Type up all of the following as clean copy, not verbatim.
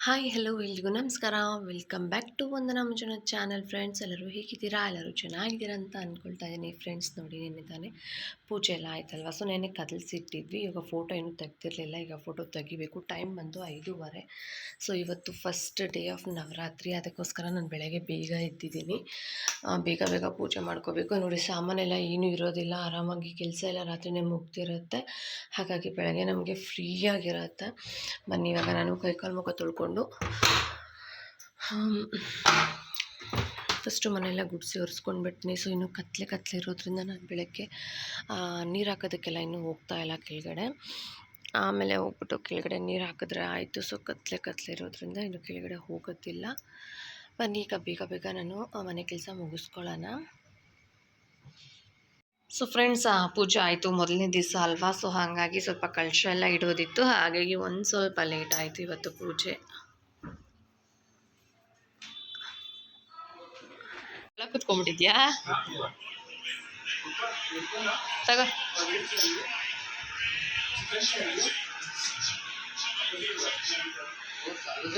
Hi hello ಎಲ್ರಿಗೂ ನಮಸ್ಕಾರ. Welcome back to Vandana Manjunath channel. Friends ಎಲ್ಲರೂ ಹೇಗಿದ್ದೀರಾ? ಎಲ್ಲರೂ ಚೆನ್ನಾಗಿದ್ದೀರಾ ಅಂತ ಅಂದ್ಕೊಳ್ತಾ ಇದ್ದೀನಿ. ಫ್ರೆಂಡ್ಸ್ ನೋಡಿ, ನೆನ್ನೆ ತಾನೇ ಪೂಜೆ ಎಲ್ಲ ಆಯ್ತಲ್ವ, ಸೊ ನೆನ್ನೆ ಕದಲ್ಸಿಟ್ಟಿದ್ವಿ. ಇವಾಗ ಫೋಟೋ ಏನೂ ತೆಗ್ದಿರಲಿಲ್ಲ, ಈಗ ಫೋಟೋ ತೆಗಿಬೇಕು. ಟೈಮ್ ಬಂದು 5:30. ಸೊ ಇವತ್ತು ಫಸ್ಟ್ ಡೇ ಆಫ್ ನವರಾತ್ರಿ, ಅದಕ್ಕೋಸ್ಕರ ನಾನು ಬೆಳಗ್ಗೆ ಬೇಗ ಎದ್ದಿದ್ದೀನಿ. ಬೇಗ ಬೇಗ ಪೂಜೆ ಮಾಡ್ಕೋಬೇಕು. ನೋಡಿ, ಸಾಮಾನೆಲ್ಲ ಏನೂ ಇರೋದಿಲ್ಲ, ಆರಾಮಾಗಿ ಕೆಲಸ ಎಲ್ಲ ರಾತ್ರಿನೇ ಮುಗ್ದಿರುತ್ತೆ. ಹಾಗಾಗಿ ಬೆಳಗ್ಗೆ ನಮಗೆ ಫ್ರೀಯಾಗಿರುತ್ತೆ. ಬನ್ನಿ, ಇವಾಗ ನಾನು ಕೈಕಾಲು ಮುಖ ತೊಳ್ಕೊಂಡು ಫಸ್ಟು ಮನೆಯೆಲ್ಲ ಗುಡಿಸಿ ಒರೆಸ್ಕೊಂಡ್ಬಿಡ್ತೀನಿ. ಸೊ ಇನ್ನೂ ಕತ್ಲೆ ಇರೋದ್ರಿಂದ ನಾನು ಬೆಳಗ್ಗೆ ನೀರು ಹಾಕೋದಕ್ಕೆಲ್ಲ ಇನ್ನೂ ಹೋಗ್ತಾ ಇಲ್ಲ ಕೆಳಗಡೆ. ಆಮೇಲೆ ಹೋಗ್ಬಿಟ್ಟು ಕೆಳಗಡೆ ನೀರು ಹಾಕಿದ್ರೆ ಆಯಿತು. ಸೊ ಕತ್ಲೆ ಇರೋದ್ರಿಂದ ಇನ್ನು ಕೆಳಗಡೆ ಹೋಗೋದಿಲ್ಲ. ಬನ್ನಿ, ಈಗ ಬೇಗ ಬೇಗ ನಾನು ಮನೆ ಕೆಲಸ ಮುಗಿಸ್ಕೊಳ್ಳೋಣ. ಸೊ ಫ್ರೆಂಡ್ಸ್, ಪೂಜೆ ಆಯಿತು, ಮೊದಲನೇ ದಿವಸ ಅಲ್ವಾ. ಸೊ ಹಾಗಾಗಿ ಸ್ವಲ್ಪ ಕಲಶ ಎಲ್ಲ ಇಡೋದಿತ್ತು, ಹಾಗಾಗಿ ಒಂದು ಸ್ವಲ್ಪ ಲೇಟ್ ಆಯಿತು ಇವತ್ತು ಪೂಜೆ. ಕೂತ್ಕೊಂಡ್ಬಿಟ್ಟಿದ್ಯಾ? ತಗೋ,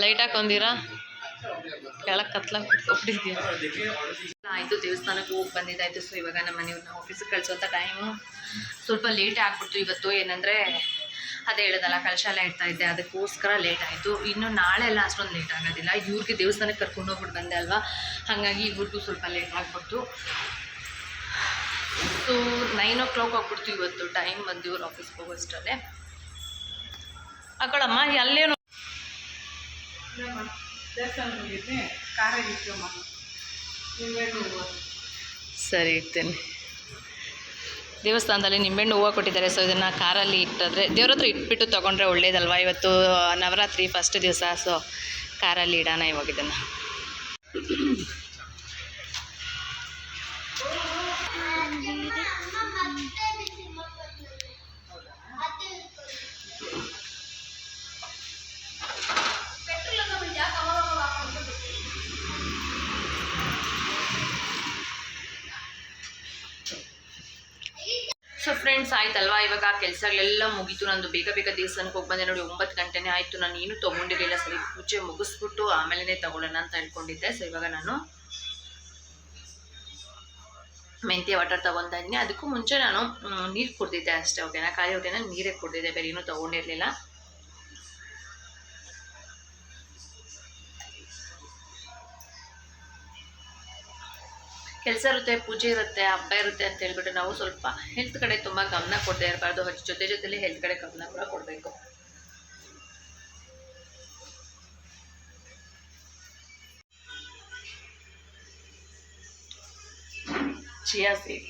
ಲೈಟ್ ಹಾಕೊಂದಿರಾ? ಕೆಳಗೆ ಕತ್ಲಾಗ ಕೂತ್ಕೊಂಡ್ಬಿಟ್ಟಿದ್ಯಾ? ಆಯಿತು, ದೇವಸ್ಥಾನಕ್ಕೆ ಹೋಗಿ ಬಂದಿದ್ದಾಯಿತು. ಸೊ ಇವಾಗ ನಮ್ಮ ಮನೆಯವ್ರನ್ನ ಆಫೀಸಿಗೆ ಕಳಿಸೋಂಥ ಟೈಮು ಸ್ವಲ್ಪ ಲೇಟ್ ಆಗಿಬಿಡ್ತು ಇವತ್ತು. ಏನಂದರೆ ಅದೇ ಹೇಳೋದಲ್ಲ, ಕಲಶ ಎಲ್ಲ ಇಡ್ತಾ ಇದ್ದೆ, ಅದಕ್ಕೋಸ್ಕರ ಲೇಟ್ ಆಯಿತು. ಇನ್ನು ನಾಳೆ ಎಲ್ಲ ಅಷ್ಟೊಂದು ಲೇಟ್ ಆಗೋದಿಲ್ಲ. ಇವ್ರಿಗೆ ದೇವಸ್ಥಾನಕ್ಕೆ ಕರ್ಕೊಂಡು ಹೋಗ್ಬಿಟ್ಟು ಬಂದೆ ಅಲ್ವಾ, ಹಾಗಾಗಿ ಇವ್ರಿಗೂ ಸ್ವಲ್ಪ ಲೇಟ್ ಆಗಿಬಿಡ್ತು. ಸೊ 9 o'clock ಆಗ್ಬಿಡ್ತು ಇವತ್ತು ಟೈಮ್. ಬಂದು ಇವ್ರು ಆಫೀಸ್ಗೆ ಹೋಗೋಷ್ಟಲ್ಲೇ. ಅಕ್ಕಳಮ್ಮ ಅಲ್ಲೇನು ಸರಿ, ಇರ್ತೇನೆ. ದೇವಸ್ಥಾನದಲ್ಲಿ ನಿಂಬೆಹಣ್ಣು ಹೂವು ಕೊಟ್ಟಿದ್ದಾರೆ. ಸೊ ಇದನ್ನು ಕಾರಲ್ಲಿ ಇಟ್ಟಿದ್ರೆ, ದೇವ್ರ ಹತ್ರ ಇಟ್ಬಿಟ್ಟು ತೊಗೊಂಡ್ರೆ ಒಳ್ಳೇದಲ್ವಾ. ಇವತ್ತು ನವರಾತ್ರಿ ಫಸ್ಟ್ ದಿವಸ, ಸೊ ಕಾರಲ್ಲಿ ಇಡೋಣ ಇವಾಗ ಇದನ್ನು. ಸೊ ಫ್ರೆಂಡ್ಸ್, ಆಯ್ತಲ್ವಾ, ಇವಾಗ ಕೆಲಸಗಳೆಲ್ಲ ಮುಗೀತು. ನಂದು ಬೇಗ ಬೇಗ ದೇವಸ್ಥಾನಕ್ಕೆ ಹೋಗಿ ಬಂದೆ. ನೋಡಿ, 9 ಗಂಟೆನೇ ಆಯಿತು. ನಾನು ಏನೂ ತೊಗೊಂಡಿರಲಿಲ್ಲ. ಸರಿ, ಪೂಜೆ ಮುಗಿಸ್ಬಿಟ್ಟು ಆಮೇಲೆ ತಗೊಳ್ಳೋಣ ಅಂತ ಹೇಳ್ಕೊಂಡಿದ್ದೆ. ಸೊ ಇವಾಗ ನಾನು ಮೆಂತ್ಯ ವಾಟರ್ ತೊಗೊತಾ ಇದ್ದೀನಿ. ಅದಕ್ಕೂ ಮುಂಚೆ ನಾನು ನೀರು ಕುಡ್ದಿದ್ದೆ ಅಷ್ಟೇ, ಓಕೆನಾ. ಖಾಲಿ ಹೊಟ್ಟೆನ ನೀರೇ ಕುಡ್ದಿದ್ದೆ, ಬೇರೆ ಏನೂ ತೊಗೊಂಡಿರಲಿಲ್ಲ. ಕೆಲಸ ಇರುತ್ತೆ, ಪೂಜೆ ಇರುತ್ತೆ, ಹಬ್ಬ ಇರುತ್ತೆ ಅಂತ ಹೇಳ್ಬಿಟ್ಟು ನಾವು ಸ್ವಲ್ಪ ಹೆಲ್ತ್ ಕಡೆ ತುಂಬ ಗಮನ ಕೊಡದೇ ಇರಬಾರ್ದು. ಜೊತೆಲಿ ಹೆಲ್ತ್ ಕಡೆ ಗಮನ ಕೂಡ ಕೊಡಬೇಕು. Chia seed,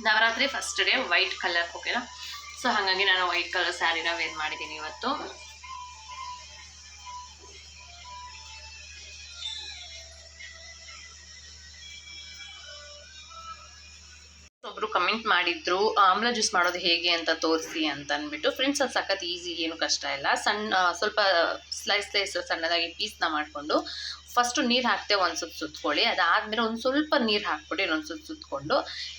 Navaratri first day white colour, ಓಕೆನಾ. ಸೊ ಹಾಗಾಗಿ ನಾನು ವೈಟ್ ಕಲರ್ ಸ್ಯಾರಿನ ವೇರ್ ಮಾಡಿದ್ದೀನಿ ಇವತ್ತು. ಒಬ್ರು ಕಮೆಂಟ್ ಮಾಡಿದ್ರು, ಆಮ್ಲ ಜ್ಯೂಸ್ ಮಾಡೋದು ಹೇಗೆ ಅಂತ ತೋರಿಸಿ ಅಂತ ಅಂದ್ಬಿಟ್ಟು. ಫ್ರೆಂಡ್ಸ್, ಅದು ಸಖತ್ ಈಸಿ, ಏನು ಕಷ್ಟ ಇಲ್ಲ. ಸ್ವಲ್ಪ ಸ್ಲೈಸ್ ಸಣ್ಣದಾಗಿ ಪೀಸ್ನ ಮಾಡಿಕೊಂಡು ಫಸ್ಟು ನೀರು ಹಾಕ್ತೆ ಒಂದು ಸುತ್ತು ಸುತ್ಕೊಳ್ಳಿ. ಅದಾದಮೇಲೆ ಒಂದು ಸ್ವಲ್ಪ ನೀರು ಹಾಕ್ಬಿಟ್ಟು ಇನ್ನೊಂದು ಸುತ್ತು ಸುತ್ಕೊಂಡು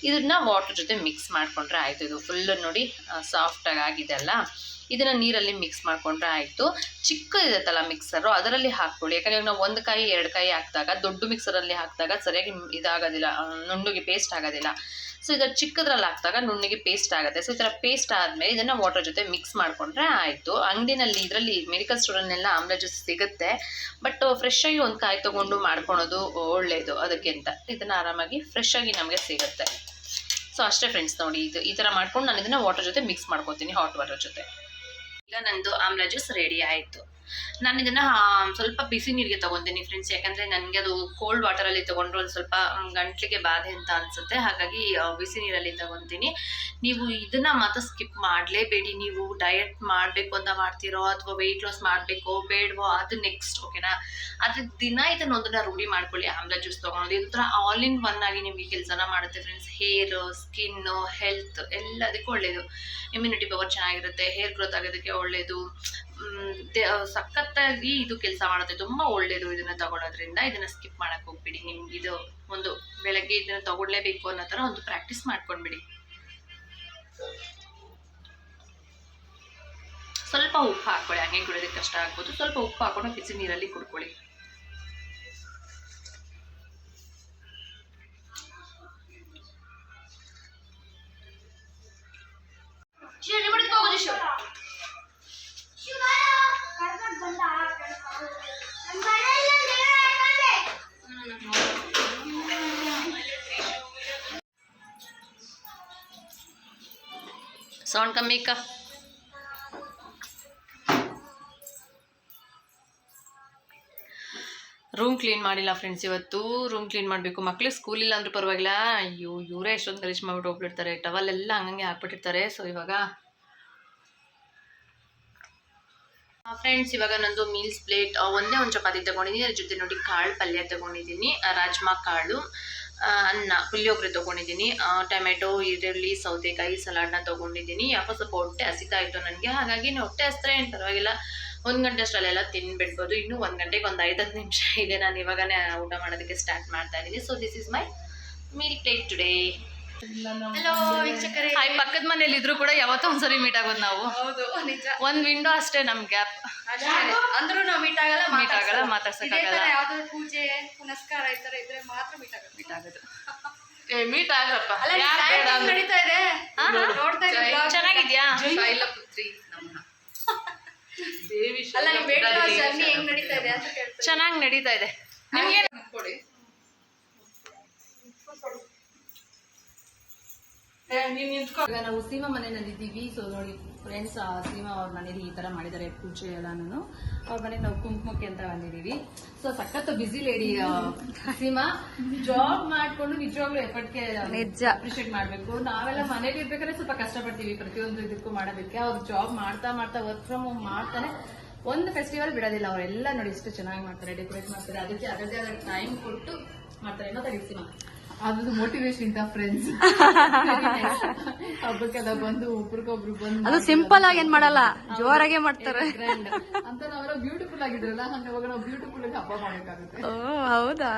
ಇದನ್ನು ವಾಟರ್ ಜೊತೆ ಮಿಕ್ಸ್ ಮಾಡಿಕೊಂಡ್ರೆ ಆಯಿತು. ಇದು ಫುಲ್ಲು ನೋಡಿ ಸಾಫ್ಟಾಗಿ ಆಗಿದೆ ಅಲ್ಲ. ಇದನ್ನು ನೀರಲ್ಲಿ ಮಿಕ್ಸ್ ಮಾಡಿಕೊಂಡ್ರೆ ಆಯಿತು. ಚಿಕ್ಕದಿರುತ್ತಲ್ಲ ಮಿಕ್ಸರು, ಅದರಲ್ಲಿ ಹಾಕ್ಕೊಳ್ಳಿ. ಯಾಕಂದರೆ ನಾವು 1 ಕಾಯಿ 2 ಕಾಯಿ ಹಾಕಿದಾಗ, ದೊಡ್ಡ ಮಿಕ್ಸರಲ್ಲಿ ಹಾಕಿದಾಗ ಸರಿಯಾಗಿ ಇದಾಗೋದಿಲ್ಲ, ನುಣ್ಣಗೆ ಪೇಸ್ಟ್ ಆಗೋದಿಲ್ಲ. ಸೊ ಇದರ ಚಿಕ್ಕದ್ರಲ್ಲಿ ಹಾಕಿದಾಗ ನುಣ್ಣಗೆ ಪೇಸ್ಟ್ ಆಗುತ್ತೆ. ಸೊ ಈ ಥರ ಪೇಸ್ಟ್ ಆದಮೇಲೆ ಇದನ್ನು ವಾಟರ್ ಜೊತೆ ಮಿಕ್ಸ್ ಮಾಡಿಕೊಂಡ್ರೆ ಆಯಿತು. ಅಂಗಡಿನಲ್ಲಿ ಇದರಲ್ಲಿ ಮೆಡಿಕಲ್ ಸ್ಟೋರಲ್ಲೆಲ್ಲ ಆಮ್ಲ ಜ್ಯೂಸ್ ಸಿಗುತ್ತೆ, ಬಟ್ ಫ್ರೆಶ್ ಆಗಿ ಒಂದು ಕಾಯಿ ತೊಗೊಂಡು ಮಾಡ್ಕೊಳೋದು ಒಳ್ಳೆಯದು. ಅದಕ್ಕಿಂತ ಇದನ್ನು ಆರಾಮಾಗಿ ಫ್ರೆಶ್ ಆಗಿ ನಮಗೆ ಸಿಗುತ್ತೆ. ಸೊ ಅಷ್ಟೇ ಫ್ರೆಂಡ್ಸ್, ನೋಡಿ ಇದು ಈ ಥರ ಮಾಡ್ಕೊಂಡು ನಾನು ಇದನ್ನು ವಾಟರ್ ಜೊತೆ ಮಿಕ್ಸ್ ಮಾಡ್ಕೊತೀನಿ, ಹಾಟ್ ವಾಟರ್ ಜೊತೆ. ಈಗ ನಂದು ಆಮ್ಲ ಜ್ಯೂಸ್ ರೆಡಿ ಆಯಿತು. ನಾನು ಇದನ್ನು ಸ್ವಲ್ಪ ಬಿಸಿ ನೀರಿಗೆ ತೊಗೊತೀನಿ ಫ್ರೆಂಡ್ಸ್, ಯಾಕಂದರೆ ನನಗೆ ಅದು ಕೋಲ್ಡ್ ವಾಟರಲ್ಲಿ ತೊಗೊಂಡ್ರೆ ಒಂದು ಸ್ವಲ್ಪ ಗಂಟ್ಲಿಗೆ ಬಾಧೆ ಅಂತ ಅನಿಸುತ್ತೆ. ಹಾಗಾಗಿ ಬಿಸಿ ನೀರಲ್ಲಿ ತೊಗೊತೀನಿ. ನೀವು ಇದನ್ನು ಮಾತ್ರ ಸ್ಕಿಪ್ ಮಾಡಲೇಬೇಡಿ. ನೀವು ಡಯಟ್ ಮಾಡಬೇಕು ಅಂತ ಮಾಡ್ತೀರೋ ಅಥವಾ ವೆಯ್ಟ್ ಲಾಸ್ ಮಾಡಬೇಕೋ ಬೇಡವೋ ಅದು ನೆಕ್ಸ್ಟ್, ಓಕೆನಾ. ಆದರೆ ದಿನ ಇದನ್ನೊಂದನ್ನು ರೂಢಿ ಮಾಡ್ಕೊಳ್ಳಿ, ಆಮ್ಲ ಜ್ಯೂಸ್ ತೊಗೊಳೋದು. ಇದು ಥರ ಆಲ್ ಇನ್ ಒನ್ ಆಗಿ ನಿಮಗೆ ಕೆಲಸನ ಮಾಡುತ್ತೆ ಫ್ರೆಂಡ್ಸ್. ಹೇರ್, ಸ್ಕಿನ್ನು, ಹೆಲ್ತ್ ಎಲ್ಲದಕ್ಕೂ ಒಳ್ಳೆಯದು. ಇಮ್ಯುನಿಟಿ ಪವರ್ ಚೆನ್ನಾಗಿರುತ್ತೆ, ಹೇರ್ ಗ್ರೋತ್ ಆಗೋದಕ್ಕೆ ಒಳ್ಳೆಯದು. ಸಖತ್ತಾಗಿ ಇದು ಕೆಲಸ ಮಾಡುತ್ತೆ, ತುಂಬಾ ಒಳ್ಳೇದು ಇದನ್ನ ತಗೊಳ್ಳೋದ್ರಿಂದ. ಇದನ್ನ ಸ್ಕಿಪ್ ಮಾಡಕ್ ಹೋಗ್ಬಿಡಿ. ನಿಮ್ಗೆ ಇದು ಒಂದು ಬೆಳಗ್ಗೆ ಇದನ್ನ ತಗೊಳ್ಳೇಬೇಕು ಅನ್ನೋ ತರ ಒಂದು ಪ್ರಾಕ್ಟೀಸ್ ಮಾಡ್ಕೊಂಡ್ಬಿಡಿ. ಸ್ವಲ್ಪ ಉಪ್ಪು ಹಾಕೊಳ್ಳಿ, ಹಂಗೆ ಕುಡಿಯೋದಕ್ಕೆ ಕಷ್ಟ ಆಗ್ಬೋದು. ಸ್ವಲ್ಪ ಉಪ್ಪು ಹಾಕೊಂಡು ಬಿಸಿ ನೀರಲ್ಲಿ ಕುಡ್ಕೊಳ್ಳಿ. ಸೌಂಡ್ ಕಮ್ಮಿ ಅಕ್ಕ. ರೂಮ್ ಕ್ಲೀನ್ ಮಾಡಿಲ್ಲ ಫ್ರೆಂಡ್ಸ್. ಇವತ್ತು ರೂಮ್ ಕ್ಲೀನ್ ಮಾಡಬೇಕು. ಮಕ್ಳಿಗೆ ಸ್ಕೂಲ್ ಇಲ್ಲ ಅಂದ್ರೂ ಪರವಾಗಿಲ್ಲ, ಅಯ್ಯೋ ಇವರೇ ಎಷ್ಟೊಂದು ಗಲೀಜು ಮಾಡ್ಬಿಟ್ಟು ಹೋಗ್ಬಿಟ್ಟಿರ್ತಾರೆ. ಟವಲ್ ಎಲ್ಲ ಹಂಗಂಗೆ ಹಾಕ್ಬಿಟ್ಟಿರ್ತಾರೆ. ಸೊ ಇವಾಗ ಫ್ರೆಂಡ್ಸ್, ಇವಾಗ ನಂದು ಮೀಲ್ಸ್ ಪ್ಲೇಟ್ ಒಂದೇ ಒಂದು ಚಪಾತಿ ತಗೊಂಡಿದ್ದೀನಿ. ಅದ್ರ ಜೊತೆ ನೋಡಿ ಕಾಳು ಪಲ್ಯ ತಗೊಂಡಿದ್ದೀನಿ, ರಾಜ್ಮಾ ಕಾಳು, ಅನ್ನ, ಪುಳಿಯೋಗರೆ ತಗೊಂಡಿದ್ದೀನಿ, ಟೊಮೆಟೊ, ಈರುಳ್ಳಿ, ಸೌತೆಕಾಯಿ, ಸಲಾಡ್ನ ತಗೊಂಡಿದ್ದೀನಿ. ಯಾಕೋ ಸ್ವಲ್ಪ ಹೊಟ್ಟೆ ಹಸಿತಾ ಇತ್ತು ನನಗೆ, ಹಾಗಾಗಿ ಹೊಟ್ಟೆ ಹಸಿದ್ರೆ ಏನು ಪರವಾಗಿಲ್ಲ, 1 ಗಂಟೆ ಅಷ್ಟರಲ್ಲೆಲ್ಲ ತಿನ್ಬಿಡ್ಬೋದು. ಇನ್ನು 1 ಗಂಟೆಗೆ ಒಂದು 5-10 ನಿಮಿಷ ಇದೆ. ನಾನು ಇವಾಗನೇ ಊಟ ಮಾಡೋದಕ್ಕೆ ಸ್ಟಾರ್ಟ್ ಮಾಡ್ತಾ ಇದ್ದೀನಿ. So this is my meal plate today. Hello ವೀಕ್ಷಕರೇ. ಹಾಯ್, ಪಕ್ಕದ ಮನೇಲಿ ಇದ್ರು ಕೂಡ ಯಾವತ್ತೋ ಒಂದ್ಸರಿ ಮೀಟ್ ಆಗೋದು ನಾವು. ಹೌದು, ನಿಜ. ಒಂದು ವಿಂಡೋ ಅಷ್ಟೇ ನಮ್ ಗ್ಯಾಪ್. ಅಂದ್ರೂ ನಾವು ಮೀಟ್ ಆಗಲ್ಲ, ಮಾತಾಡ್ಸಕ್ಕಾಗಲ್ಲ. ಯಾವ್ದಾದ್ರು ಪೂಜೆ ಪುನಸ್ಕಾರ ಈ ತರ ಇದ್ರೆ ಮಾತ್ರ ಮೀಟ್ ಆಗೋದು. ಮೀಟ್ ಆಗಪ್ಪ. ನಡೀತಾ ಇದೆ, ನೋಡ್ತಾ ಇದ್ದೀವಿ. ಚೆನ್ನಾಗಿದ್ಯಾ? ಶೈಲಪುತ್ರಿ ಚೆನ್ನಾಗಿ ನಡೀತಾ ಇದೆ. ನಿಮ್ಗೆ ಈಗ ನಾವು ಸೀಮಾ ಮನೆಯಲ್ಲಿ ಇದ್ದೀವಿ. ಸೊ ನೋಡಿ ಫ್ರೆಂಡ್ಸ್, ಸೀಮಾ ಅವ್ರ ಮನೇಲಿ ಈ ತರ ಮಾಡಿದ್ದಾರೆ ಪೂಜೆ ಎಲ್ಲಾನು. ಅವ್ರ ಮನೆಗೆ ನಾವು ಕುಂಕುಮಕ್ಕೆ ಅಂತ ಬಂದಿದ್ದೀವಿ. ಸೊ ಸಖತ್ ಬಿಸಿ ಲೇಡಿ ಸೀಮಾ. ಜಾಬ್ ಮಾಡ್ಕೊಂಡು ನಿಜವಾಗ್ಲೂ ಎಫರ್ಟ್ಗೆ ಅಪ್ರಿಶಿಯೇಟ್ ಮಾಡ್ಬೇಕು. ನಾವೆಲ್ಲ ಮನೇಲಿ ಇರ್ಬೇಕಾದ್ರೆ ಸ್ವಲ್ಪ ಕಷ್ಟಪಡ್ತೀವಿ ಪ್ರತಿಯೊಂದು ಇದಕ್ಕೂ ಮಾಡೋದಕ್ಕೆ. ಅವ್ರು ಜಾಬ್ ಮಾಡ್ತಾ ವರ್ಕ್ ಫ್ರಮ್ ಹೋಮ್ ಮಾಡ್ತಾನೆ ಒಂದು ಫೆಸ್ಟಿವಲ್ ಬಿಡೋದಿಲ್ಲ. ಅವರೆಲ್ಲ ನೋಡಿ ಎಷ್ಟು ಚೆನ್ನಾಗಿ ಮಾಡ್ತಾರೆ, ಡೆಕೋರೇಟ್ ಮಾಡ್ತಾರೆ. ಅದಕ್ಕೆ ಅದರದೇ ಆದ ಟೈಮ್ ಕೊಟ್ಟು ಮಾಡ್ತಾರೆ. ಏನೋ ಸೀಮಾ ಅದು ಮೋಟಿವೇಶನ್ ಇಂತ ಫ್ರೆಂಡ್ಸ್ ಹಬ್ಬಕ್ಕೆಲ್ಲ ಬಂದು ಒಬ್ರಿಗೊಬ್ರು ಬಂದು ಅದು ಸಿಂಪಲ್ ಆಗಿ ಏನ್ ಮಾಡಲ್ಲ, ಜೋರಾಗೆ ಮಾಡ್ತಾರೆ ಅಂತ. ನಾವೆಲ್ಲ ಬ್ಯೂಟಿಫುಲ್ ಆಗಿದ್ರಲ್ಲ, ಹಂಗಾಗಿ ನಾವು ಬ್ಯೂಟಿಫುಲ್ ಆಗಿ ಹಬ್ಬ ಮಾಡಬೇಕಾಗುತ್ತೆ. ಹೌದಾ?